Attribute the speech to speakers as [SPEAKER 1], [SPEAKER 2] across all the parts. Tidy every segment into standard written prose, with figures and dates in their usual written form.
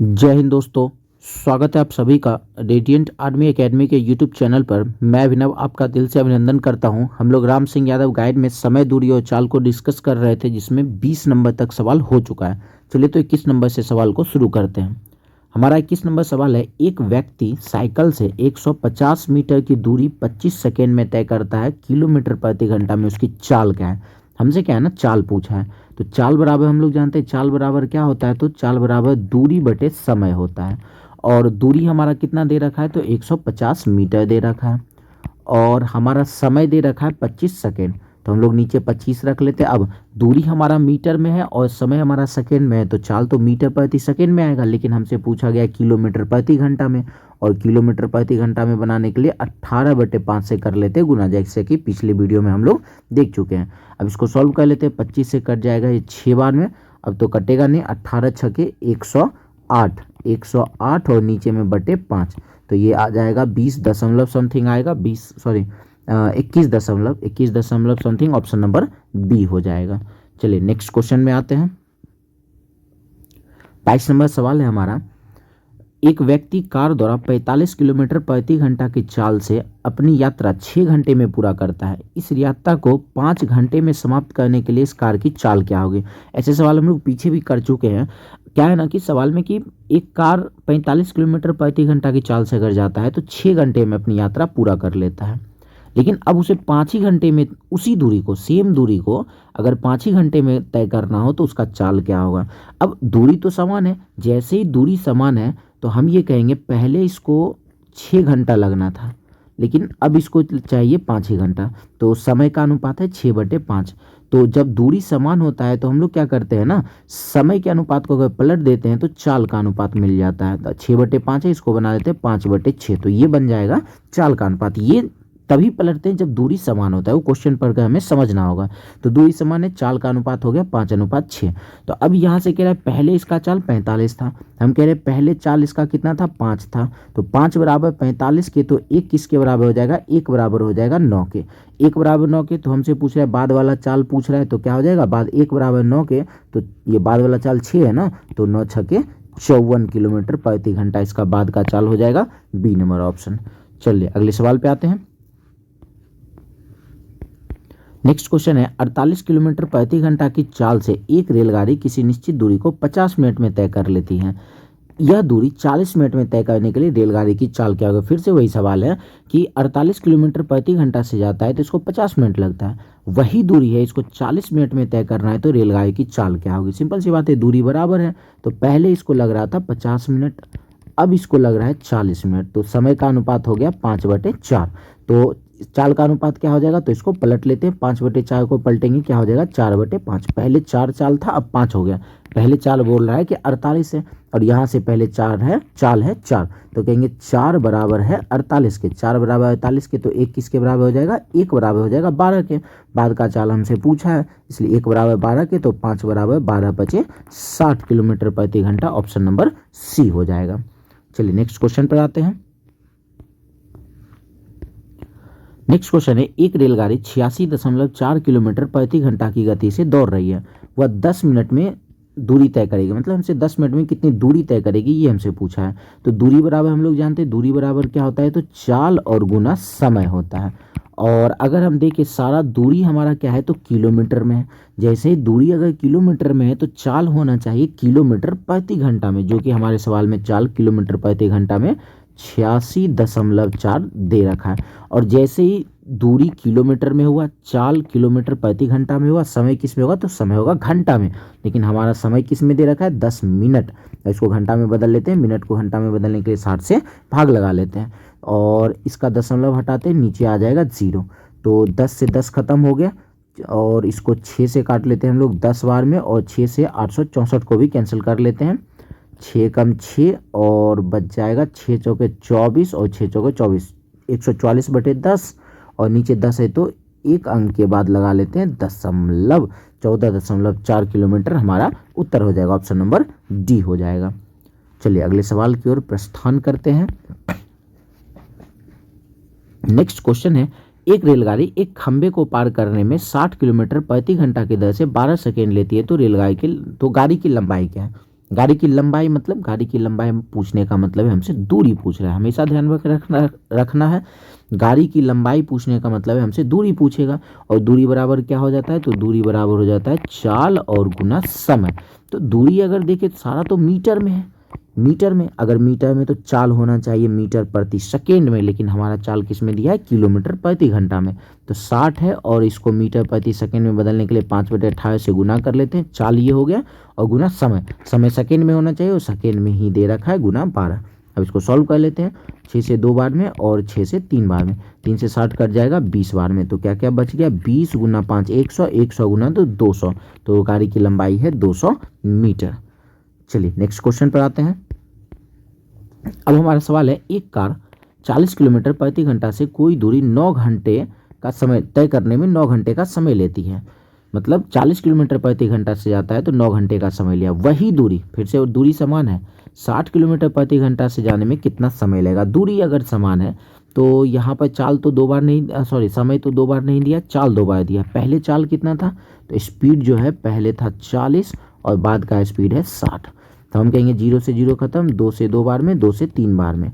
[SPEAKER 1] जय हिंद दोस्तों। स्वागत है आप सभी का रेडिएंट आर्मी एकेडमी के यूट्यूब चैनल पर। मैं अभिनव आपका दिल से अभिनंदन करता हूं। हम लोग राम सिंह यादव गाइड में समय, दूरी और चाल को डिस्कस कर रहे थे, जिसमें 20 नंबर तक सवाल हो चुका है। चलिए तो 21 नंबर से सवाल को शुरू करते हैं। हमारा 21 नंबर सवाल है, एक व्यक्ति साइकिल से 150 मीटर की दूरी 25 सेकेंड में तय करता है, किलोमीटर प्रति घंटा में उसकी चाल क्या है। हमसे क्या है ना, चाल पूछा है। तो चाल बराबर हम लोग जानते हैं, चाल बराबर क्या होता है, तो चाल बराबर दूरी बटे समय होता है। और दूरी हमारा कितना दे रखा है, तो 150 मीटर दे रखा है। और हमारा समय दे रखा है 25 सेकेंड, तो हम लोग नीचे 25 रख लेते हैं। अब दूरी हमारा मीटर में है और समय हमारा सेकेंड में है, तो चाल तो मीटर प्रति सेकेंड में आएगा, लेकिन हमसे पूछा गया किलोमीटर प्रति घंटा में। और किलोमीटर प्रति घंटा में बनाने के लिए 18/5 से कर लेते हैं गुना, जैसे कि पिछले वीडियो में हम लोग देख चुके हैं। अब इसको सॉल्व कर लेते हैं। 25 से कट जाएगा ये 6 बार में, अब तो कटेगा नहीं। 18 छके 108, 108 और नीचे में बटे 5, तो ये आ जाएगा 20 दशमलव समथिंग आएगा, 21 दशमलव समथिंग। ऑप्शन नंबर बी हो जाएगा। चलिए नेक्स्ट क्वेश्चन में आते हैं। 22 नंबर सवाल है हमारा, एक व्यक्ति कार द्वारा 45 किलोमीटर प्रति घंटा की चाल से अपनी यात्रा 6 घंटे में पूरा करता है। इस यात्रा को 5 घंटे में समाप्त करने के लिए इस कार की चाल क्या होगी। ऐसे सवाल हम लोग पीछे भी कर चुके हैं। क्या है ना कि सवाल में कि एक कार 45 किलोमीटर प्रति घंटा की चाल से अगर जाता है तो 6 घंटे में अपनी यात्रा पूरा कर लेता है, लेकिन अब उसे 5 ही घंटे में उसी दूरी को, सेम दूरी को अगर 5 ही घंटे में तय करना हो तो उसका चाल क्या होगा। अब दूरी तो समान है, जैसे ही दूरी समान है तो हम ये कहेंगे पहले इसको 6 घंटा लगना था, लेकिन अब इसको चाहिए 5 ही घंटा। तो समय का अनुपात है 6/5। तो जब दूरी समान होता है तो हम लोग क्या करते हैं ना, समय के अनुपात को अगर पलट देते हैं तो चाल का अनुपात मिल जाता है। तो 6/5 है, इसको बना देते हैं 5/6, तो ये बन जाएगा चाल का अनुपात। ये तभी पलटते हैं जब दूरी समान होता है, वो क्वेश्चन पढ़कर हमें समझना होगा। तो दूरी समान है, चाल का अनुपात हो गया 5:6। तो अब यहाँ से कह रहा है पहले इसका चाल 45 था, हम कह रहे हैं पहले चाल इसका कितना था, 5 था। तो 5 बराबर 45 के, तो 1 किसके बराबर हो जाएगा, 1 बराबर हो जाएगा 9 के। 1 बराबर 9 के, तो हमसे पूछ रहा है बाद वाला चाल पूछ रहा है, तो क्या हो जाएगा, बाद 1 बराबर 9 के, तो ये बाद वाला चाल 6 है ना, तो 9 छके 54 किलोमीटर प्रति घंटा इसका बाद का चाल हो जाएगा, बी नंबर ऑप्शन। चलिए अगले सवाल पे आते हैं। नेक्स्ट क्वेश्चन है, 48 किलोमीटर प्रति घंटा की चाल से एक रेलगाड़ी किसी निश्चित दूरी को 50 मिनट में तय कर लेती है। यह दूरी 40 मिनट में तय करने के लिए रेलगाड़ी की चाल क्या होगा। फिर से वही सवाल है कि 48 किलोमीटर प्रति घंटा से जाता है तो इसको 50 मिनट लगता है, वही दूरी है, इसको 40 मिनट में तय करना है, तो रेलगाड़ी की चाल क्या होगी। सिंपल सी बात है, दूरी बराबर है, तो पहले इसको लग रहा था 50 मिनट, अब इसको लग रहा है 40 मिनट, तो समय का अनुपात हो गया 5/4। तो चाल का अनुपात क्या हो जाएगा, तो इसको पलट लेते हैं, 5/4 को पलटेंगे क्या हो जाएगा, 4/5। पहले 4 चाल था, अब 5 हो गया। पहले चाल बोल रहा है कि 48 है, और यहाँ से पहले 4 है, चाल है 4, तो कहेंगे 4 बराबर है 48 के। 4 बराबर 48 के, तो 1 किसके बराबर हो जाएगा, 1 बराबर हो जाएगा 12 के। बाद का चाल हमसे पूछा है, इसलिए 1 बराबर 12 के, तो 5 बराबर 12/5 60 किलोमीटर प्रति घंटा। ऑप्शन नंबर सी हो जाएगा। चलिए नेक्स्ट क्वेश्चन पर आते हैं। नेक्स्ट क्वेश्चन है, एक रेलगाड़ी 86.4 किलोमीटर प्रति घंटा की गति से दौड़ रही है। वह 10 मिनट में दूरी तय करेगी, मतलब हमसे 10 मिनट में कितनी दूरी तय करेगी, ये हमसे पूछा है। तो दूरी बराबर हम लोग जानते हैं, दूरी बराबर क्या होता है, तो चाल और गुना समय होता है। और अगर हम देखें सारा दूरी हमारा क्या है, तो किलोमीटर में है। जैसे ही दूरी अगर किलोमीटर में है तो चाल होना चाहिए किलोमीटर प्रति घंटा में, जो कि हमारे सवाल में चाल किलोमीटर प्रति घंटा में 86.4 दे रखा है। और जैसे ही दूरी किलोमीटर में हुआ, चाल किलोमीटर प्रति घंटा में हुआ, समय किस में होगा, तो समय होगा घंटा में। लेकिन हमारा समय किस में दे रखा है, 10 मिनट, इसको घंटा में बदल लेते हैं। मिनट को घंटा में बदलने के लिए 60 से भाग लगा लेते हैं, और इसका दशमलव हटाते हैं, नीचे आ जाएगा 0। तो 10 से 10 खत्म हो गया, और इसको 6 से काट लेते हैं हम लोग 10 बार में, और 6 से 864 को भी कैंसिल कर लेते हैं। 6 कम 6 और बच जाएगा 6 चौके 24 और 6 चौके 24, 144/10, और नीचे 10 है तो एक अंक के बाद लगा लेते हैं दशमलव, 14.4 किलोमीटर हमारा उत्तर हो जाएगा। ऑप्शन नंबर डी हो जाएगा। चलिए अगले सवाल की ओर प्रस्थान करते हैं। नेक्स्ट क्वेश्चन है, एक रेलगाड़ी एक खंबे को पार करने में 60 किलोमीटर प्रति घंटा की दर से 12 सेकेंड लेती है, तो गाड़ी की लंबाई क्या है। गाड़ी की लंबाई, मतलब गाड़ी की लंबाई पूछने का मतलब है हमसे दूरी पूछ रहा है, हमेशा ध्यान में रखना है। गाड़ी की लंबाई पूछने का मतलब है हमसे दूरी पूछेगा, और दूरी बराबर क्या हो जाता है, तो दूरी बराबर हो जाता है चाल और गुना समय। तो दूरी अगर देखें सारा तो मीटर में है, मीटर में, अगर मीटर में तो चाल होना चाहिए मीटर प्रति सेकेंड में, लेकिन हमारा चाल किस में दिया है, किलोमीटर प्रति घंटा में। तो 60 है और इसको मीटर प्रति सेकेंड में बदलने के लिए 5/28 से गुना कर लेते हैं, चाल ये हो गया, और गुना समय, समय सेकेंड में होना चाहिए और सेकेंड में ही दे रखा है, गुना 12। अब इसको सॉल्व कर लेते हैं, 6 से 2 बार में और 6 से 3 बार में, 3 से 60 कट जाएगा 20 बार में, तो क्या क्या बच गया, 20 गुना 5 100, 100 गुना तो 200, तो गाड़ी की लंबाई है 200 मीटर। चलिए नेक्स्ट क्वेश्चन पर आते हैं। अब हमारा सवाल है, एक कार 40 किलोमीटर प्रति घंटा से कोई दूरी 9 घंटे का समय तय करने में 9 घंटे का समय लेती है। मतलब 40 किलोमीटर प्रति घंटा से जाता है तो 9 घंटे का समय लिया। वही दूरी, फिर से दूरी समान है, 60 किलोमीटर प्रति घंटा से जाने में कितना समय लगेगा। दूरी अगर समान है तो यहाँ पर चाल तो 2 बार नहीं, सॉरी समय तो 2 बार नहीं दिया, चाल 2 बार दिया। पहले चाल कितना था, तो स्पीड जो है पहले था 40 और बाद का स्पीड है 60। तो हम कहेंगे 0 से 0 खत्म, 2 से 2 बार में, 2 से 3 बार में।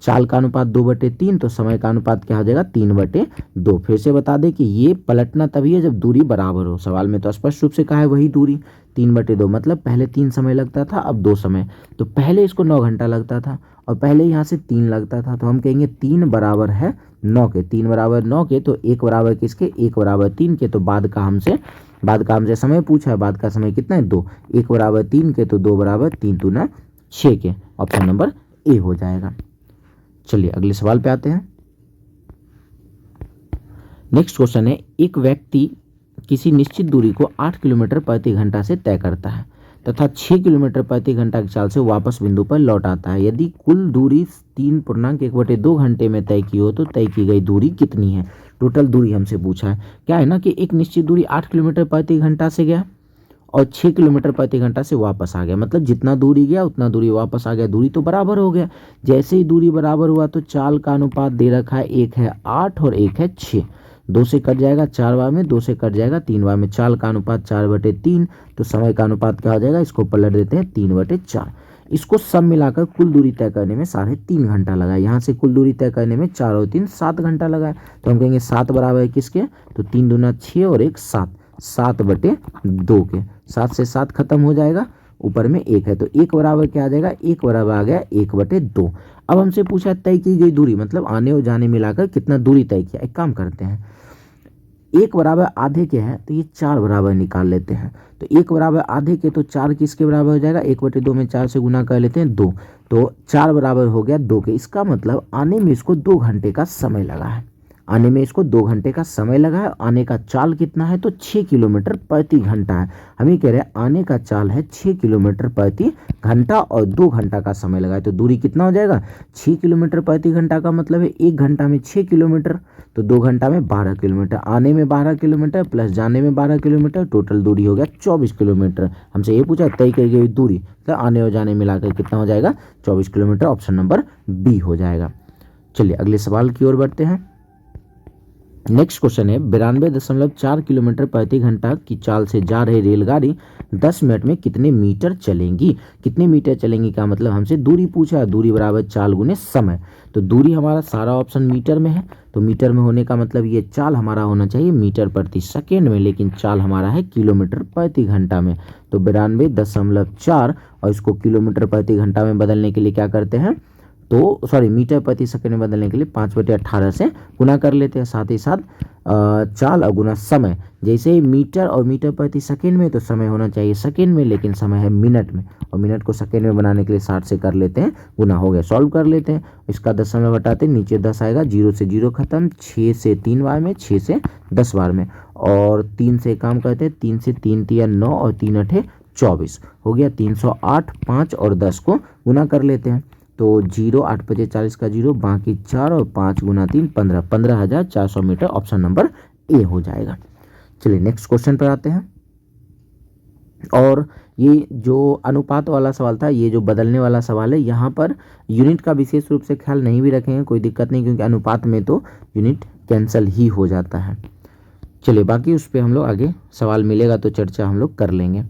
[SPEAKER 1] चाल का अनुपात 2/3, तो समय का अनुपात क्या हो जाएगा, 3/2। फिर से बता दें कि ये पलटना तभी है जब दूरी बराबर हो। सवाल में तो स्पष्ट रूप से कहा है वही दूरी, 3/2, मतलब पहले 3 समय लगता था अब 2 समय। तो पहले इसको 9 घंटा लगता था और पहले यहाँ से 3 लगता था, तो हम कहेंगे 3 बराबर है 9 के, 3 बराबर 9 के, तो 1 बराबर किसके, 1 बराबर 3 के। तो बाद का हमसे समय पूछा है, बाद का समय कितना है 2, 1 बराबर 3 के, तो 2 बराबर 3 दूना 6 के। ऑप्शन नंबर ए हो जाएगा। चलिए अगले सवाल पे आते हैं। नेक्स्ट क्वेश्चन है, एक व्यक्ति किसी निश्चित दूरी को 8 किलोमीटर प्रति घंटा से तय करता है तथा 6 किलोमीटर प्रति घंटा की चाल से वापस बिंदु पर लौट आता है। यदि कुल दूरी 3.1/2 घंटे में तय की हो तो तय की गई दूरी कितनी है। टोटल दूरी हमसे पूछा है। क्या है ना कि एक निश्चित दूरी 8 किलोमीटर प्रति घंटा से गया और 6 किलोमीटर प्रति घंटा से वापस आ गया, मतलब जितना दूरी गया उतना दूरी वापस आ गया, दूरी तो बराबर हो गया। जैसे ही दूरी बराबर हुआ तो चाल का अनुपात दे रखा है, एक है 8 और एक है 6। 2 से कट जाएगा 4 बार में, 2 से कट जाएगा 3 बार में, चाल का अनुपात 4/3। तो समय का अनुपात क्या हो जाएगा, इसको पलट देते हैं 3/4। इसको सब मिलाकर कुल दूरी तय करने में 3.5 घंटा लगा। यहाँ से कुल दूरी तय करने में 4 और 3 7 घंटा लगा। तो हम कहेंगे 7 बराबर है किसके, तो 3 दूना 6 और 1 7, 7/2 के। 7 से 7 खत्म हो जाएगा, ऊपर में 1 है, तो 1 बराबर क्या आ जाएगा, 1 बराबर आ गया 1/2। अब हमसे पूछा तय की गई दूरी, मतलब आने और जाने मिलाकर कितना दूरी तय किया। एक काम करते हैं, 1 बराबर आधे के है तो ये 4 बराबर निकाल लेते हैं। तो 1 बराबर आधे के, तो 4 किसके बराबर हो जाएगा, 1/2 में 4 से गुना कर लेते हैं 2, तो 4 बराबर हो गया 2 के। इसका मतलब आने में इसको 2 घंटे का समय लगा है, आने में इसको 2 घंटे का समय लगा है। आने का चाल कितना है, तो 6 किलोमीटर प्रति घंटा है। हम ये कह रहे हैं आने का चाल है 6 किलोमीटर प्रति घंटा और 2 घंटा का समय लगा है। तो दूरी कितना हो जाएगा, 6 किलोमीटर प्रति घंटा का मतलब है 1 घंटा में 6 किलोमीटर, तो 2 घंटा में 12 किलोमीटर। आने में 12 किलोमीटर प्लस जाने में 12 किलोमीटर, टोटल दूरी हो गया 24 किलोमीटर। हमसे ये पूछा तय की गई दूरी, तो आने और जाने मिलाकर कितना हो जाएगा, 24 किलोमीटर। ऑप्शन नंबर बी हो जाएगा। चलिए अगले सवाल की ओर बढ़ते हैं। नेक्स्ट क्वेश्चन है, 92.4 किलोमीटर प्रति घंटा की चाल से जा रही रेलगाड़ी 10 मिनट में कितने मीटर चलेंगी। कितने मीटर चलेंगी का मतलब हमसे दूरी पूछा है, दूरी बराबर चाल गुने समय। तो दूरी हमारा सारा ऑप्शन मीटर में है, तो मीटर में होने का मतलब ये चाल हमारा होना चाहिए मीटर प्रति सेकेंड में, लेकिन चाल हमारा है किलोमीटर प्रति घंटा में। तो 92.4 और इसको किलोमीटर प्रति घंटा में बदलने के लिए क्या करते हैं, तो सॉरी मीटर प्रति सेकंड में बदलने के लिए 5/18 से गुना कर लेते हैं। साथ ही साथ चाल और गुना समय, जैसे ही मीटर और मीटर प्रति सेकंड में, तो समय होना चाहिए सेकंड में, लेकिन समय है मिनट में, और मिनट को सेकंड में बनाने के लिए 60 से कर लेते हैं गुना, हो गया। सॉल्व कर लेते हैं, इसका दशमलव हटाते हैं, नीचे 10 आएगा, 0 से 0 खत्म, 6 से 3 बार में, 6 से 10 बार में, और 3 से काम करते हैं, 3 से 3 तिया 9 और 3 8 24 हो गया 308। 5 और 10 को गुना कर लेते हैं, तो 0 8 5 40 का 0, बाकी 4 और 5 गुना 3 15, 15,400 मीटर। ऑप्शन नंबर ए हो जाएगा। चलिए नेक्स्ट क्वेश्चन पर आते हैं। और ये जो अनुपात वाला सवाल था, ये जो बदलने वाला सवाल है, यहाँ पर यूनिट का विशेष रूप से ख्याल नहीं भी रखेंगे, कोई दिक्कत नहीं, क्योंकि अनुपात में तो यूनिट कैंसिल ही हो जाता है। चलिए बाकी उस पर हम लोग आगे सवाल मिलेगा तो चर्चा हम लोग कर लेंगे।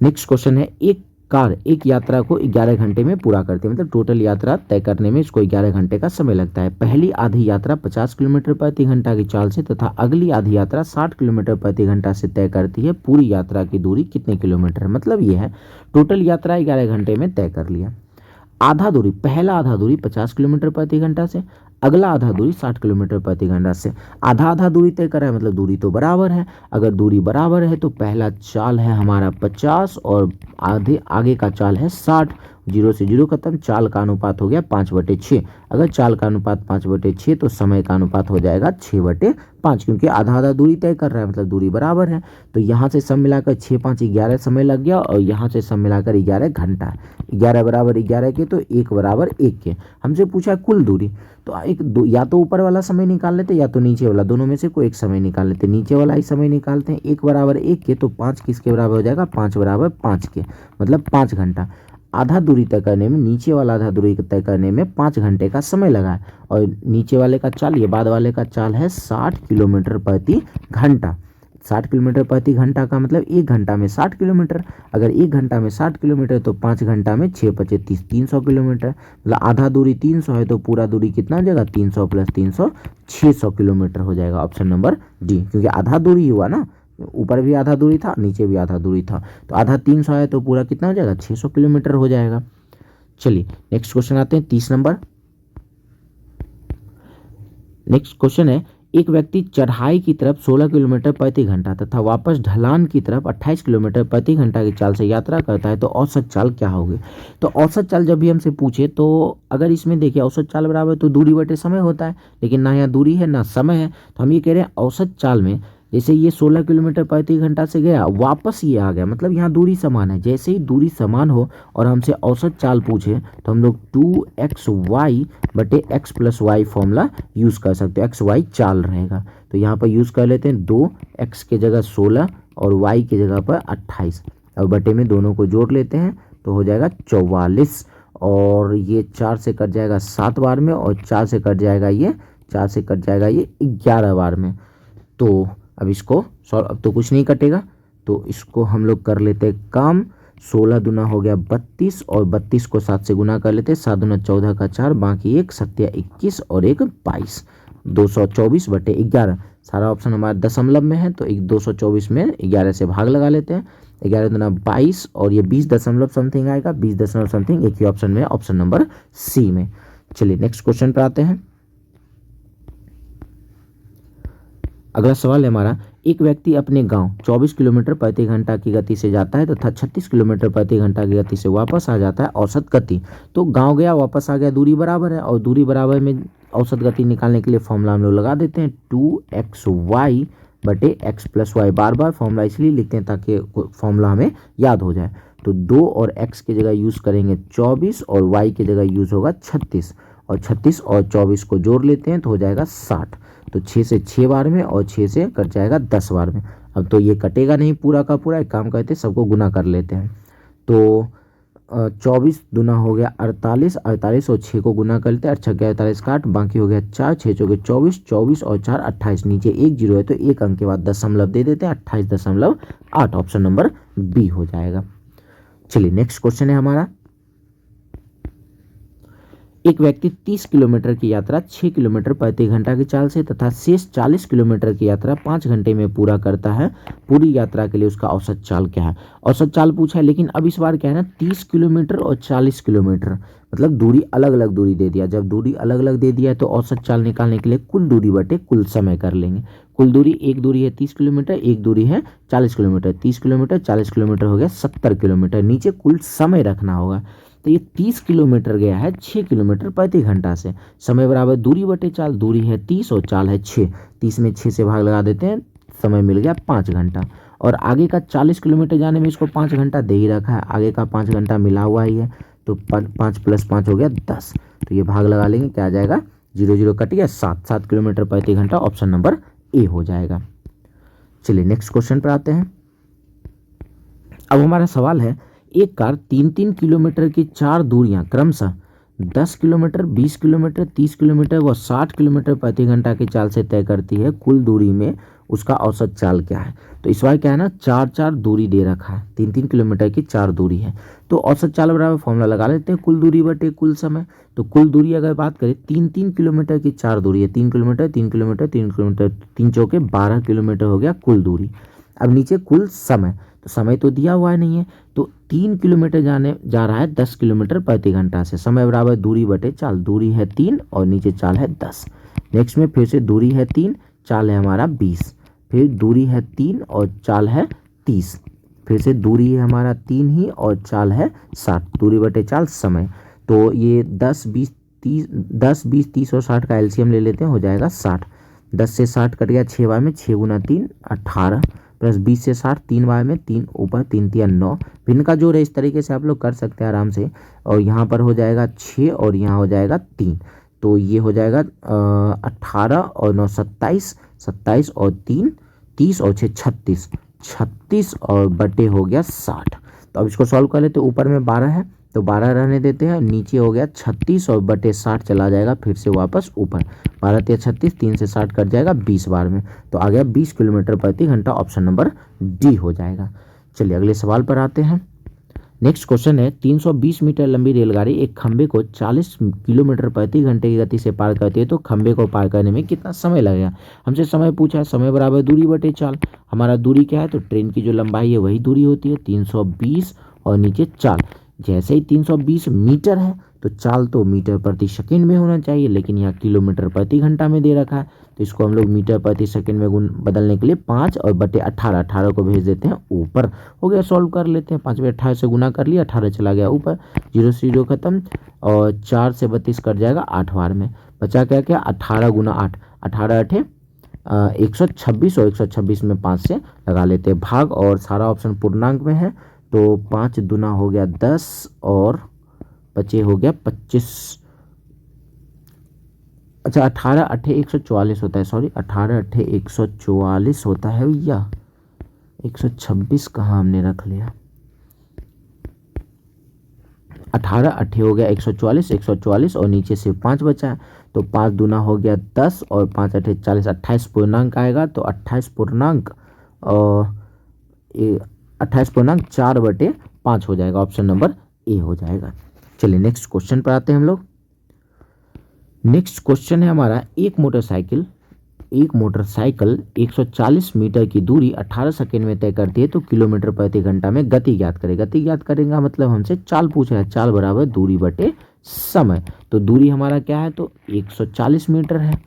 [SPEAKER 1] नेक्स्ट क्वेश्चन है, एक कार एक यात्रा को 11 घंटे में पूरा करती है, मतलब टोटल यात्रा तय करने में इसको 11 घंटे का समय लगता है। पहली आधी यात्रा 50 किलोमीटर प्रति घंटा की चाल से तथा अगली आधी यात्रा 60 किलोमीटर प्रति घंटा से तय करती है। पूरी यात्रा की दूरी कितने किलोमीटर, मतलब ये है टोटल यात्रा 11 घंटे में तय कर लिया। आधा दूरी, पहला आधा दूरी 50 किलोमीटर प्रति घंटा से, अगला आधा दूरी 60 किलोमीटर प्रति घंटा से। आधा आधा दूरी तय करा है, मतलब दूरी तो बराबर है। अगर दूरी बराबर है तो पहला चाल है हमारा 50 और आगे का चाल है 60। 0 से 0 खत्म, चाल का अनुपात हो गया 5/6। अगर चाल का अनुपात 5/6 तो समय का अनुपात हो जाएगा 6/5, क्योंकि आधा आधा दूरी तय कर रहा है, मतलब दूरी बराबर है। तो यहाँ से सब मिलाकर 6 5 11 समय लग गया और यहाँ से सब मिलाकर 11 घंटा। 11 बराबर 11 के तो 1 बराबर 1 के। हमसे पूछा कुल दूरी, तो या तो ऊपर वाला समय निकाल लेते या तो नीचे वाला, दोनों में से कोई एक समय निकाल लेते। नीचे वाला ही समय निकालते हैं। 1 बराबर 1 के तो 5 किसके बराबर हो जाएगा, 5 बराबर 5 के, मतलब 5 घंटा। आधा दूरी तय करने में, नीचे वाला आधा दूरी तय करने में 5 घंटे का समय लगा है। और नीचे वाले का चाल, ये बाद वाले का चाल है 60 किलोमीटर प्रति घंटा। 60 किलोमीटर प्रति घंटा का मतलब 1 घंटा में 60 किलोमीटर। अगर 1 घंटा में 60 किलोमीटर तो 5 घंटा में 6 × 5 = 300 किलोमीटर। मतलब आधा दूरी 300 है तो पूरा दूरी कितना हो जाएगा, 300 + 300 600 किलोमीटर हो जाएगा। ऑप्शन नंबर डी, क्योंकि आधा दूरी हुआ ना, ऊपर भी आधा दूरी था नीचे भी आधा दूरी था, तो आधा 300 है तो पूरा कितना हो जाएगा, 600 किलोमीटर हो जाएगा। चलिए नेक्स्ट क्वेश्चन आते हैं 30 नंबर। नेक्स्ट क्वेश्चन है, एक व्यक्ति चढ़ाई की तरफ 16 किलोमीटर प्रति घंटा तथा वापस ढलान की तरफ 28 किलोमीटर प्रति घंटा की चाल से यात्रा करता है तो औसत चाल क्या होगी। तो औसत चाल जब भी हमसे पूछे तो अगर इसमें देखिए औसत चाल बराबर तो दूरी बटे समय होता है, लेकिन ना यहाँ दूरी है ना समय है, तो हम ये कह रहे हैं औसत चाल में जैसे ये 16 किलोमीटर प्रति घंटा से गया वापस ये आ गया, मतलब यहाँ दूरी समान है। जैसे ही दूरी समान हो और हमसे औसत चाल पूछे तो हम लोग 2xy बटे x + y फॉर्मूला यूज़ कर सकते हैं। xy चाल रहेगा तो यहाँ पर यूज़ कर लेते हैं 2x के जगह 16 और y की जगह पर 28 और बटे में दोनों को जोड़ लेते हैं तो हो जाएगा 44। और ये 4 से कट जाएगा 7 बार में और 4 से कट जाएगा ये 11 बार में। तो अब इसको अब तो कुछ नहीं कटेगा तो इसको हम लोग कर लेते हैं काम। 16 दूना हो गया 32 और 32 को 7 से गुना कर लेते हैं। 7 दूना 14 का 4, बाकी 1 7 21 और 1 22, 224 बटे 11। सारा ऑप्शन हमारा दशमलव में है तो 224 में 11 से भाग लगा लेते हैं। 11 दूना 22 और ये 20 दशमलव समथिंग आएगा, 20 दशमलव समथिंग एक ही ऑप्शन में, ऑप्शन नंबर सी में। चलिए नेक्स्ट क्वेश्चन पर आते हैं। अगला सवाल है हमारा, एक व्यक्ति अपने गांव 24 किलोमीटर प्रति घंटा की गति से जाता है तथा 36 किलोमीटर प्रति घंटा की गति से वापस आ जाता है। औसत गति, तो गांव गया वापस आ गया, दूरी बराबर है और दूरी बराबर में औसत गति निकालने के लिए फॉर्मूला हम लोग लगा देते हैं 2xy बटे x + y। बार बार फॉर्मूला इसलिए लिखते हैं ताकि फॉर्मूला हमें याद हो जाए। तो 2 और x की जगह यूज़ करेंगे 24 और y की जगह यूज़ होगा 36 और 36 और 24 को जोड़ लेते हैं तो हो जाएगा 60। तो 6 से 6 बार में और 6 से कट जाएगा 10 बार में। अब तो ये कटेगा नहीं पूरा का पूरा, एक काम करते हैं सबको गुना कर लेते हैं। तो 24 दूना हो गया 48, 48 और 6 को गुना कर लेते हैं, 8 × 48 का 8, बाकी हो गया 4, 6 × 24, 24 और 4 28, नीचे 1 0 है तो एक अंक के बाद दशमलव दे देते हैं, 28.8। ऑप्शन नंबर बी हो जाएगा। चलिए नेक्स्ट क्वेश्चन है हमारा, एक व्यक्ति 30 किलोमीटर की यात्रा 6 किलोमीटर प्रति घंटा की चाल से तथा शेष 40 किलोमीटर की यात्रा 5 घंटे में पूरा करता है। पूरी यात्रा के लिए उसका औसत चाल क्या है। औसत चाल पूछा है, लेकिन अब इस बार क्या है ना, 30 किलोमीटर और 40 किलोमीटर, मतलब दूरी अलग अलग दूरी दे दिया। जब दूरी अलग अलग दे दिया तो औसत चाल निकालने के लिए कुल दूरी बटे कुल समय कर लेंगे। कुल दूरी, एक दूरी है 30 किलोमीटर, एक दूरी है 40 किलोमीटर। 30 किलोमीटर 40 किलोमीटर हो गया 70 किलोमीटर। नीचे कुल समय रखना होगा। तो ये 30 किलोमीटर गया है 6 किलोमीटर प्रति घंटा से। समय बराबर दूरी बटे चाल, दूरी है 30 और चाल है 6। 30 में 6 से भाग लगा देते हैं, समय मिल गया 5 घंटा। और आगे का 40 किलोमीटर जाने में इसको 5 घंटा दे ही रखा है, आगे का 5 घंटा मिला हुआ ही है तो 5 + 5 हो गया 10। तो ये भाग लगा लेंगे, क्या आ जाएगा, 0 0 कट गया, 7 किलोमीटर प्रति घंटा। ऑप्शन नंबर ए हो जाएगा। चलिए नेक्स्ट क्वेश्चन पर आते हैं। अब हमारा सवाल है, एक कार 3-3 किलोमीटर की 4 दूरियां क्रमशः 10 किलोमीटर, 20 किलोमीटर, 30 किलोमीटर व 60 किलोमीटर प्रति घंटा की चाल से तय करती है। कुल दूरी में उसका औसत चाल क्या है। तो इस बार क्या है ना, 4-4 दूरी दे रखा है, 3-3 किलोमीटर की 4 दूरी है। तो औसत चाल बराबर फॉर्मूला लगा लेते हैं, कुल दूरी बटे कुल समय। तो कुल दूरी अगर बात करें 3-3 किलोमीटर की 4 दूरी है, 3 किलोमीटर 3 किलोमीटर 3 किलोमीटर, 3 चौके 12 किलोमीटर हो गया कुल दूरी। अब नीचे कुल समय, तो समय तो दिया हुआ है नहीं है, तो 3 किलोमीटर जाने जा रहा है 10 किलोमीटर प्रति घंटा से। समय बराबर दूरी बटे चाल, दूरी है 3 और नीचे चाल है 10। नेक्स्ट में फिर से दूरी है 3, चाल है हमारा 20, फिर दूरी है 3 और चाल है 30, फिर से दूरी है हमारा 3 ही और चाल है 60। दूरी बटे चाल समय, तो ये 10 20 30 और 60 का एलसीएम ले लेते हैं, हो जाएगा 60। 10 से 60 कट गया 6 बार में, 6 गुना 3 18, प्लस 20 से 60 3 बार में, 3 ऊपर 3 3 9। भिन्न का जोड़ है, इस तरीके से आप लोग कर सकते हैं आराम से। और यहाँ पर हो जाएगा 6 और यहाँ हो जाएगा 3, तो ये हो जाएगा 18 और 9 27, 27 और 3 30 और 6 36, 36 और बटे हो गया 60। तो अब इसको सॉल्व कर लेते हैं। ऊपर में 12 है तो 12 रहने देते हैं, नीचे हो गया 36 और बटे 60 चला जाएगा फिर से वापस ऊपर। 12 3 36, 3 से 60 कट जाएगा 20 बार में, तो आ गया 20 किलोमीटर प्रति घंटा, ऑप्शन नंबर डी हो जाएगा। चलिए अगले सवाल पर आते हैं। नेक्स्ट क्वेश्चन है, 320 मीटर लंबी रेलगाड़ी एक खंबे को 40 किलोमीटर प्रति घंटे की गति से पार करती है, तो खंबे को पार करने में कितना समय लगेगा। हमसे समय पूछा है, समय बराबर दूरी बटे चाल। हमारा दूरी क्या है, तो ट्रेन की जो लंबाई है वही दूरी होती है 320 और नीचे चाल। जैसे ही 320 मीटर है तो चाल तो मीटर प्रति सेकंड में होना चाहिए, लेकिन यहाँ किलोमीटर प्रति घंटा में दे रखा है, तो इसको हम लोग मीटर प्रति सेकंड में गुण बदलने के लिए 5 और बटे 18, 18 को भेज देते हैं ऊपर। हो गया, सॉल्व कर लेते हैं। 5 बटे 18 से गुना कर लिया, 18 चला गया ऊपर, 0 से 0 खत्म, और 4 से 32 कट जाएगा 8 बार में। बचा क्या क्या, 18 गुना 8, 18 8 126, और 126 में 5 से लगा लेते हैं भाग, और सारा ऑप्शन पूर्णांक में है, तो 5 दूना हो गया 10 और 25 हो गया 25। अच्छा, 18 8 144 होता है, सॉरी 18 8 144 होता है भैया, 126 कहाँ हमने रख लिया। 18 8 हो गया 144, 144 और नीचे से 5 बचा है, तो 5 दूना हो गया 10 और 5 8 40, 28 पूर्णांक आएगा, तो 28 पूर्णांक 4 बटे 5 हो जाएगा, ऑप्शन नंबर ए हो जाएगा। चलिए नेक्स्ट क्वेश्चन पर आते हैं हम लोग। नेक्स्ट क्वेश्चन है हमारा, एक मोटरसाइकिल 140 मीटर की दूरी 18 सेकेंड में तय करती है, तो किलोमीटर प्रति घंटा में गति ज्ञात करें। गति ज्ञात करेंगे मतलब हमसे चाल पूछ रहा है, चाल बराबर दूरी बटे समय। तो दूरी हमारा क्या है, तो 140 मीटर है,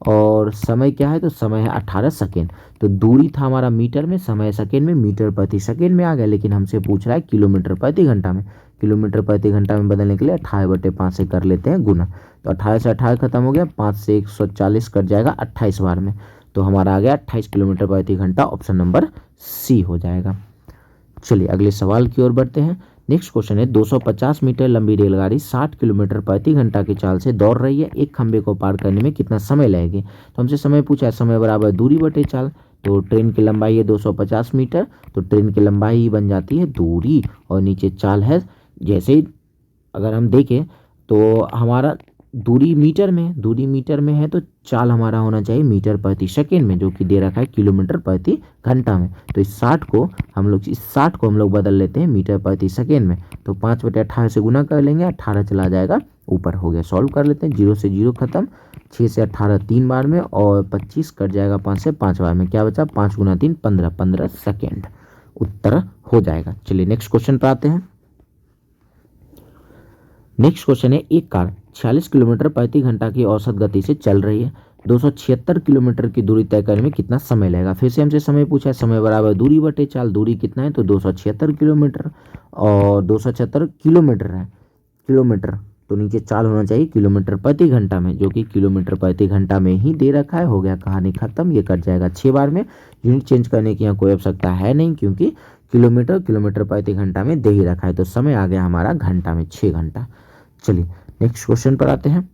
[SPEAKER 1] और समय क्या है, तो समय है 18 सेकेंड। तो दूरी था हमारा मीटर में, समय सेकेंड में, मीटर प्रति सेकेंड में आ गया, लेकिन हमसे पूछ रहा है किलोमीटर प्रति घंटा में। किलोमीटर प्रति घंटा में बदलने के लिए 18 बटे 5 से कर लेते हैं गुना, तो 18 से 18 खत्म हो गया, 5 से 140 कट जाएगा 28 बार में, तो हमारा आ गया 28 किलोमीटर प्रति घंटा, ऑप्शन नंबर सी हो जाएगा। चलिए अगले सवाल की ओर बढ़ते हैं। नेक्स्ट क्वेश्चन है, 250 मीटर लंबी रेलगाड़ी 60 किलोमीटर प्रति घंटा की चाल से दौड़ रही है, एक खंबे को पार करने में कितना समय लगेगा। तो हमसे समय पूछा है, समय बराबर दूरी बटे चाल, तो ट्रेन की लंबाई है 250 मीटर, तो ट्रेन की लंबाई ही बन जाती है दूरी, और नीचे चाल है। जैसे ही अगर हम देखें तो हमारा दूरी मीटर में है, तो चाल हमारा होना चाहिए मीटर प्रति सेकेंड में, जो कि दे रखा है किलोमीटर प्रति घंटा में। तो इस 60 को हम लोग बदल लेते हैं मीटर प्रति सेकेंड में, तो 5 बटे 18 से गुना कर लेंगे, 18 चला जाएगा ऊपर, हो गया, सॉल्व कर लेते हैं। 0 से 0 खत्म, 6 से 18 3 बार में, और 25 कट जाएगा 5 से 5 बार में, क्या बचा, 5 गुना 3 15, 15 सेकेंड उत्तर हो जाएगा। चलिए नेक्स्ट क्वेश्चन पर आते हैं। नेक्स्ट क्वेश्चन है, एक कार 46 किलोमीटर प्रति घंटा की औसत गति से चल रही है, 276 किलोमीटर की दूरी तय करने में कितना समय लगेगा। फिर से हमसे समय पूछा है, समय बराबर दूरी बटे चाल। दूरी कितना है, तो 276 किलोमीटर, और 276 किलोमीटर है, किलोमीटर तो नीचे चाल होना चाहिए किलोमीटर प्रति घंटा में, जो कि किलोमीटर प्रति घंटा में ही दे रखा है। हो गया, कहानी खत्म, ये कट जाएगा 6 बार में। यूनिट चेंज करने की यहाँ कोई आवश्यकता है नहीं, क्योंकि किलोमीटर प्रति घंटा में दे ही रखा है, तो समय आ गया हमारा घंटा में, 6 घंटा। चलिए नेक्स्ट क्वेश्चन पर आते हैं।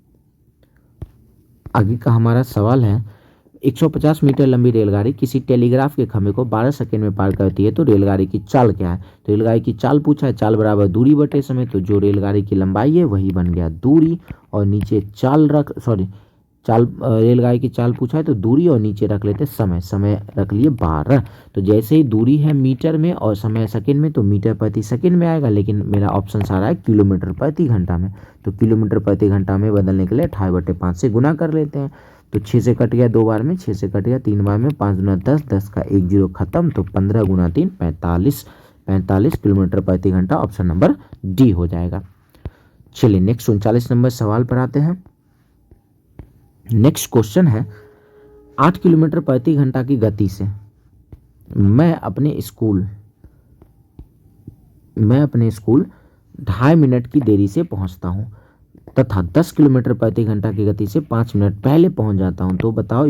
[SPEAKER 1] आगे का हमारा सवाल है, 150 मीटर लंबी रेलगाड़ी किसी टेलीग्राफ के खंभे को 12 सेकंड में पार करती है, तो रेलगाड़ी की चाल क्या है। तो रेलगाड़ी की चाल पूछा है, चाल बराबर दूरी बटे समय, तो जो रेलगाड़ी की लंबाई है वही बन गया दूरी, और नीचे रेलगाड़ी की चाल पूछा है तो दूरी और नीचे रख लेते समय, समय रख लिए 12। तो जैसे ही दूरी है मीटर में और समय सेकंड में तो मीटर प्रति सेकंड में आएगा, लेकिन मेरा ऑप्शन सारा है किलोमीटर प्रति घंटा में। तो किलोमीटर प्रति घंटा में बदलने के लिए 28/5 से गुना कर लेते हैं। तो 6 से कट गया 2 बार में, 6 से कट गया 3 बार में, 5 दूना 10, 10 का 1 जीरो खत्म। तो 15 गुना 3 45, 45 किलोमीटर प्रति घंटा ऑप्शन नंबर डी हो जाएगा। चलिए नेक्स्ट 39 नंबर सवाल पर आते हैं। नेक्स्ट क्वेश्चन है 8 किलोमीटर प्रति घंटा की गति से मैं अपने स्कूल 2.5 मिनट की देरी से पहुंचता हूं तथा 10 किलोमीटर प्रति घंटा की गति से 5 मिनट पहले पहुंच जाता हूं। तो बताओ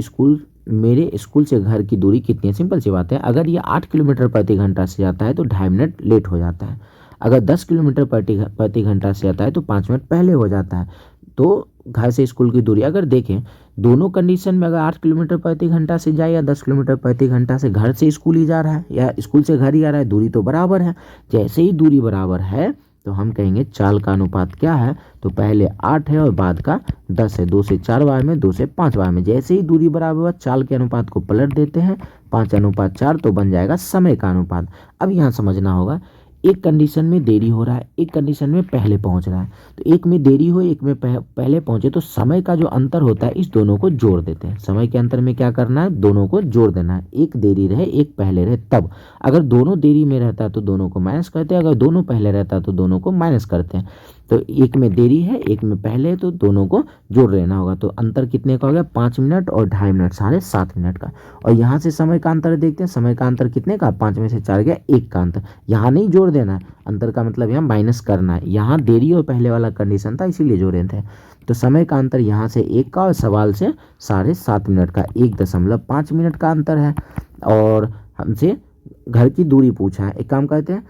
[SPEAKER 1] मेरे स्कूल से घर की दूरी कितनी है। सिंपल सी बात है, अगर ये 8 किलोमीटर प्रति घंटा से जाता है तो 2.5 मिनट लेट हो जाता है। अगर 10 किलोमीटर प्रति घंटा से जाता है तो 5 मिनट पहले हो जाता है। तो घर से स्कूल की दूरी अगर देखें दोनों कंडीशन में, अगर 8 किलोमीटर प्रति घंटा से जाए या 10 किलोमीटर प्रति घंटा से घर से स्कूल ही जा रहा है या स्कूल से घर ही आ रहा है, दूरी तो बराबर है। जैसे ही दूरी बराबर है तो हम कहेंगे चाल का अनुपात क्या है, तो पहले 8 है और बाद का 10 है। 2 से 4 बार में, 2 से 5 बार में। जैसे ही दूरी बराबर हुआ चाल के अनुपात को पलट देते हैं, 5:4 तो बन जाएगा समय का अनुपात। अब यहाँ समझना होगा, एक कंडीशन में देरी हो रहा है, एक कंडीशन में पहले पहुंच रहा है। तो एक में देरी हो, एक में पहले पहुंचे, तो समय का जो अंतर होता है इस दोनों को जोड़ देते हैं। समय के अंतर में क्या करना है, दोनों को जोड़ देना है। एक देरी रहे एक पहले रहे तब। अगर दोनों देरी में रहता है तो दोनों को माइनस करते हैं, अगर दोनों पहले रहता है तो दोनों को माइनस करते हैं। तो एक में देरी है एक में पहले है तो दोनों को जोड़ लेना होगा। तो अंतर कितने का हो गया, 5 मिनट और 2.5 मिनट, साढ़े 7 मिनट का। और यहाँ से समय का अंतर देखते हैं, समय का अंतर कितने का, 5 में से 4 गया 1 का अंतर। यहाँ नहीं जोड़ देना है, अंतर का मतलब यहाँ माइनस करना है। यहाँ देरी और पहले वाला कंडीशन था इसीलिए जोड़े थे। तो समय का अंतर यहाँ से 1 का और सवाल से 7.5 मिनट का 1.5 मिनट का अंतर है। और हमसे घर की दूरी पूछा है। एक काम करते हैं,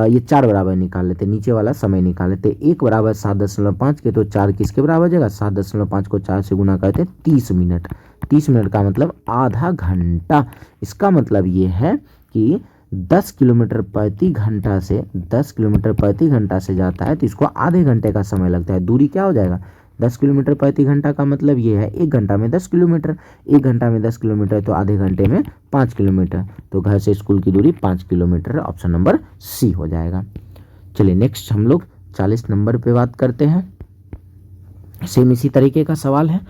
[SPEAKER 1] ये 4 बराबर निकाल लेते, नीचे वाला समय निकाल लेते। 1 बराबर 7.5 के, तो 4 किसके बराबर हो जाएगा, 7.5 को 4 से गुना करते 30 मिनट। 30 मिनट का मतलब आधा घंटा। इसका मतलब ये है कि 10 किलोमीटर प्रति घंटा से 10 किलोमीटर प्रति घंटा से जाता है तो इसको आधे घंटे का समय लगता है। दूरी क्या हो जाएगा, 10 किलोमीटर प्रति घंटा का मतलब ये है 1 घंटा में 10 किलोमीटर, 1 घंटा में 10 किलोमीटर तो आधे घंटे में 5 किलोमीटर। तो घर से स्कूल की दूरी 5 किलोमीटर, ऑप्शन नंबर सी हो जाएगा। चलिए नेक्स्ट हम लोग 40 नंबर पे बात करते हैं। सेम इसी तरीके का सवाल है।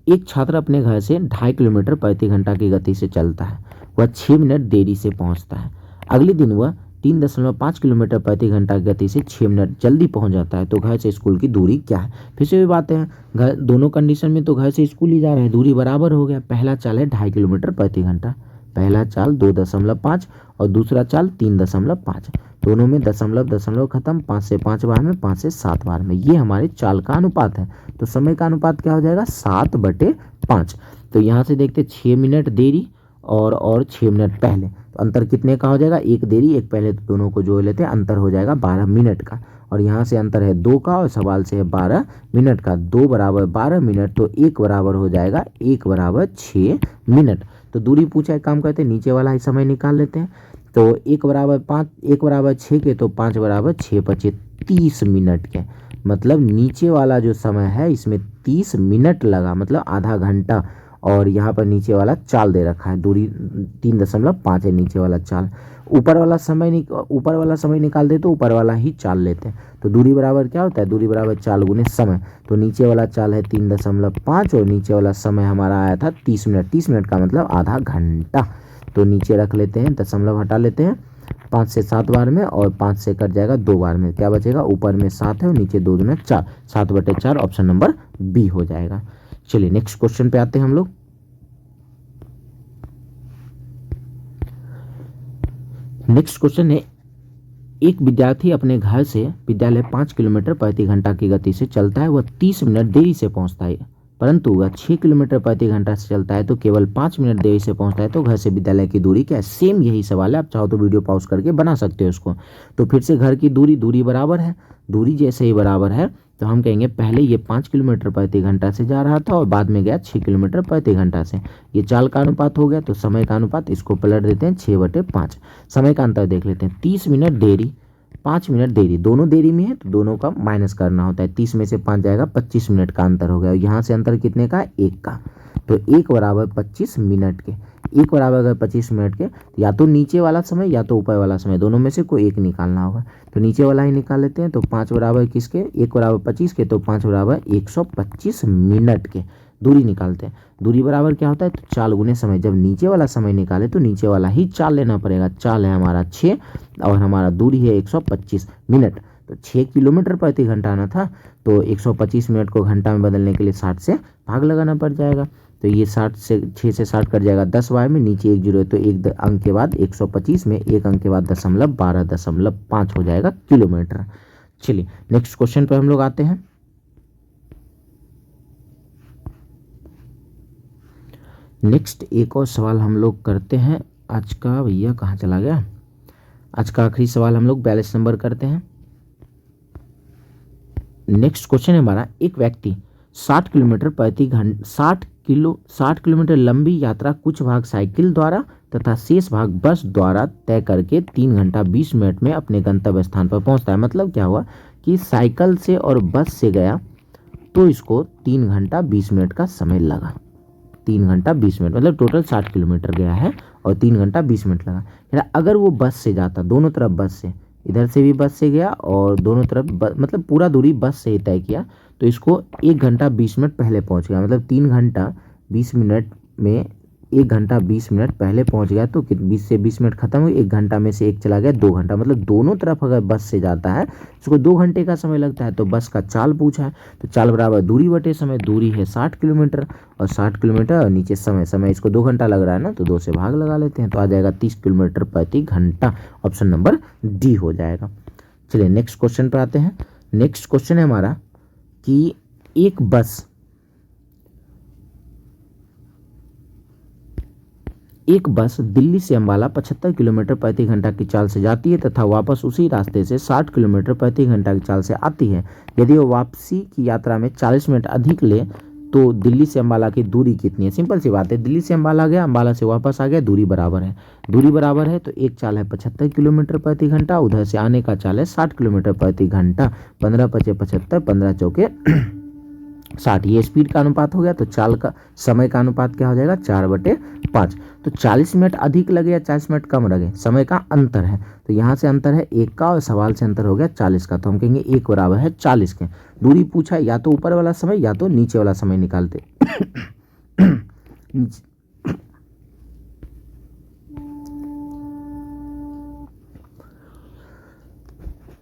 [SPEAKER 1] एक छात्र अपने घर से 2.5 किलोमीटर प्रति घंटा की गति से चलता है, वह 6 मिनट देरी से पहुंचता है। अगले दिन वह 3.5 किलोमीटर प्रति घंटा की गति से 6 मिनट जल्दी पहुंच जाता है। तो घर से स्कूल की दूरी क्या है। फिर से भी बातें हैं, घर दोनों कंडीशन में तो घर से स्कूल ही जा रहा है, दूरी बराबर हो गया। पहला चाल है 2.5 किलोमीटर प्रति घंटा, पहला चाल 2.5 और दूसरा चाल 3.5। दोनों में दशमलव खत्म, 5 से 5 बार में, 5 से 7 बार में। ये हमारे चाल का अनुपात है। तो समय का अनुपात क्या हो जाएगा, 7/5। तो यहाँ से देखते 6 मिनट देरी और 6 मिनट पहले, तो अंतर कितने का हो जाएगा, एक देरी एक पहले, तो दोनों को जोड़ लेते हैं, अंतर हो जाएगा 12 मिनट का। और यहाँ से अंतर है 2 का और सवाल से है 12 मिनट का। 2 बराबर 12 मिनट, तो 1 बराबर हो जाएगा 1 बराबर 6 मिनट। तो दूरी पूछा, एक काम करते हैं नीचे वाला ही समय निकाल लेते हैं। तो 1 बराबर 5, 1 बराबर 6 के, तो 5 बराबर 6 × 30 मिनट के। मतलब नीचे वाला जो समय है इसमें 30 मिनट लगा, मतलब आधा घंटा। और यहाँ पर नीचे वाला चाल दे रखा है, दूरी 3.5 है नीचे वाला चाल। ऊपर वाला समय निकाल दे तो ऊपर वाला ही चाल लेते हैं। तो दूरी बराबर क्या होता है, दूरी बराबर चाल गुने समय। तो नीचे वाला चाल है 3.5 और नीचे वाला समय हमारा आया था 30 मिनट। 30 मिनट का मतलब आधा घंटा। तो नीचे रख लेते हैं, दशमलव हटा लेते हैं, 5 से 7 बार में और 5 से कट जाएगा 2 बार में। क्या बचेगा, ऊपर में 7 है और नीचे 2 दूना 4, 7/4, ऑप्शन नंबर बी हो जाएगा। चलिए नेक्स्ट क्वेश्चन पे आते हैं हम लोग। नेक्स्ट क्वेश्चन है, एक विद्यार्थी अपने घर से विद्यालय 5 किलोमीटर प्रति घंटा की गति से चलता है, वह 30 मिनट देरी से पहुंचता है, परंतु वह 6 किलोमीटर प्रति घंटा से चलता है तो केवल 5 मिनट देरी से पहुंचता है। तो घर से विद्यालय की दूरी क्या है। सेम यही सवाल है, आप चाहो तो वीडियो पॉज करके बना सकते हो उसको। तो फिर से घर की दूरी बराबर है, दूरी जैसे ही बराबर है तो हम कहेंगे पहले ये 5 किलोमीटर प्रति घंटा से जा रहा था और बाद में गया 6 किलोमीटर प्रति घंटा से। ये चाल का अनुपात हो गया। तो समय का अनुपात इसको पलट देते हैं 6/5। समय का अंतर देख लेते हैं, 30 मिनट देरी 5 मिनट देरी, दोनों देरी में है तो दोनों का माइनस करना होता है। 30 में से 5 जाएगा, 25 मिनट का अंतर हो गया। यहाँ से अंतर कितने का, 1 का। तो 1 बराबर 25 मिनट के। 1 बराबर अगर 25 मिनट के, या तो नीचे वाला समय या तो ऊपर वाला समय, दोनों में से कोई एक निकालना होगा। तो नीचे वाला ही निकाल लेते हैं। तो 5 बराबर किसके, 1 बराबर 25 के, तो 5 बराबर 125 मिनट के। दूरी निकालते हैं। दूरी बराबर क्या होता है, तो 4 गुने समय। जब नीचे वाला समय निकाले तो नीचे वाला ही 4 लेना पड़ेगा। 4 है हमारा 6 और हमारा दूरी है 125 मिनट। तो 6 किलोमीटर प्रति घंटा आना था, तो 125 मिनट को घंटा में बदलने के लिए 60 से भाग लगाना पड़ जाएगा। तो ये 60 से 6 से 60 कट जाएगा, 10 वाय में नीचे 1 जीरो है, तो एक अंक के बाद 125 में एक अंक के बाद 12.5 हो जाएगा किलोमीटर। चलिए नेक्स्ट क्वेश्चन पर हम लोग आते हैं। नेक्स्ट एक और सवाल हम लोग करते हैं। आज का भैया कहाँ चला गया, आज का आखिरी सवाल हम लोग 42 नंबर करते हैं। नेक्स्ट क्वेश्चन है हमारा, एक व्यक्ति 60 किलोमीटर प्रति घंटा 60 किलोमीटर लंबी यात्रा कुछ भाग साइकिल द्वारा तथा शेष भाग बस द्वारा तय करके 3 घंटा 20 मिनट में अपने गंतव्य स्थान पर पहुंचता है। मतलब क्या हुआ कि साइकिल से और बस से गया तो इसको 3 घंटा 20 मिनट का समय लगा। 3 घंटा 20 मिनट मतलब टोटल 60 किलोमीटर गया है और 3 घंटा 20 मिनट लगा। अगर वो बस से जाता, दोनों तरफ बस से, इधर से भी बस से गया और दोनों तरफ मतलब पूरा दूरी बस से ही तय किया, तो इसको 1 घंटा 20 मिनट पहले पहुंच गया। मतलब 3 घंटा 20 मिनट में 1 घंटा 20 मिनट पहले पहुंच गया। तो 20 से 20 मिनट खत्म हुई, 1 घंटा में से 1 चला गया, 2 घंटा। मतलब दोनों तरफ अगर बस से जाता है इसको 2 घंटे का समय लगता है। तो बस का चाल पूछा है, तो चाल बराबर दूरी बटे समय। दूरी है 60 किलोमीटर और 60 किलोमीटर और नीचे समय, समय इसको 2 घंटा लग रहा है ना, तो 2 से भाग लगा लेते हैं, तो आ जाएगा 30 किलोमीटर प्रति घंटा। ऑप्शन नंबर डी हो जाएगा। चलिए नेक्स्ट क्वेश्चन पर आते हैं। नेक्स्ट क्वेश्चन है हमारा कि एक बस दिल्ली से अंबाला 75 किलोमीटर प्रति घंटा की चाल से जाती है तथा वापस उसी रास्ते से 60 किलोमीटर प्रति घंटा की चाल से आती है। यदि वो वापसी की यात्रा में 40 मिनट अधिक ले तो दिल्ली से अंबाला की दूरी कितनी है। सिंपल सी बात है, दिल्ली से अंबाला गया, अंबाला से वापस आ गया, दूरी बराबर है। दूरी बराबर है तो एक चाल है 75 किलोमीटर प्रति घंटा, उधर से आने का चाल है 60 किलोमीटर प्रति घंटा। 15 पचे 75, 15 चौके 60। ये स्पीड का अनुपात हो गया। तो चाल का समय का अनुपात क्या हो जाएगा, 4/5। तो 40 मिनट अधिक लगे या 40 मिनट कम लगे, समय का अंतर है। तो यहाँ से अंतर है 1 का और सवाल से अंतर हो गया 40 का। तो हम कहेंगे 1 बराबर है 40 के। दूरी पूछा है, या तो ऊपर वाला समय या तो नीचे वाला समय निकालते।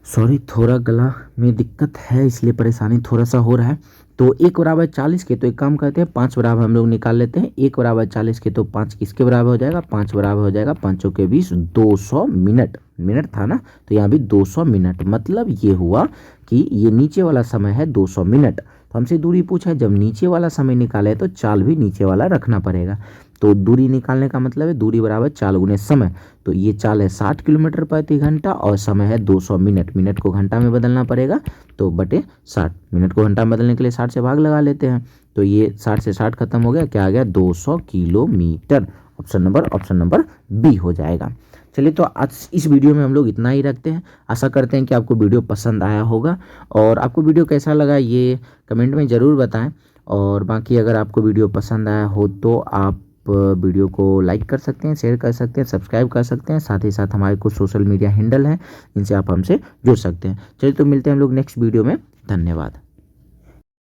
[SPEAKER 1] सॉरी, थोड़ा गला में दिक्कत है इसलिए परेशानी थोड़ा सा हो रहा है। तो 1 बराबर 40 के, तो एक काम करते हैं 5 बराबर हम लोग निकाल लेते हैं। 1 बराबर 40 के, तो 5 किसके बराबर हो जाएगा, 5 बराबर हो जाएगा 5 के 20, 200 मिनट। मिनट था ना, तो यहाँ भी 200 मिनट। मतलब ये हुआ कि ये नीचे वाला समय है 200 मिनट। तो हमसे दूरी पूछा है, जब नीचे वाला समय निकाले तो चाल भी नीचे वाला रखना पड़ेगा। तो दूरी निकालने का मतलब है दूरी बराबर चाल गुने समय। तो ये चाल है 60 किलोमीटर प्रति घंटा और समय है 200 मिनट। मिनट को घंटा में बदलना पड़ेगा, तो बटे 60। मिनट को घंटा में बदलने के लिए 60 से भाग लगा लेते हैं। तो ये 60 से 60 खत्म हो गया, क्या आ गया, 200 किलोमीटर। ऑप्शन नंबर बी हो जाएगा। चलिए, तो आज इस वीडियो में हम लोग इतना ही रखते हैं। आशा करते हैं कि आपको वीडियो पसंद आया होगा, और आपको वीडियो कैसा लगा ये कमेंट में ज़रूर बताएं। और बाकी अगर आपको वीडियो पसंद आया हो तो आप वीडियो को लाइक कर सकते हैं, शेयर कर सकते हैं, सब्सक्राइब कर सकते हैं। साथ ही साथ हमारे कुछ सोशल मीडिया हैंडल हैं, इनसे आप हमसे जुड़ सकते हैं। चलिए, तो मिलते हैं हम लोग नेक्स्ट वीडियो में। धन्यवाद।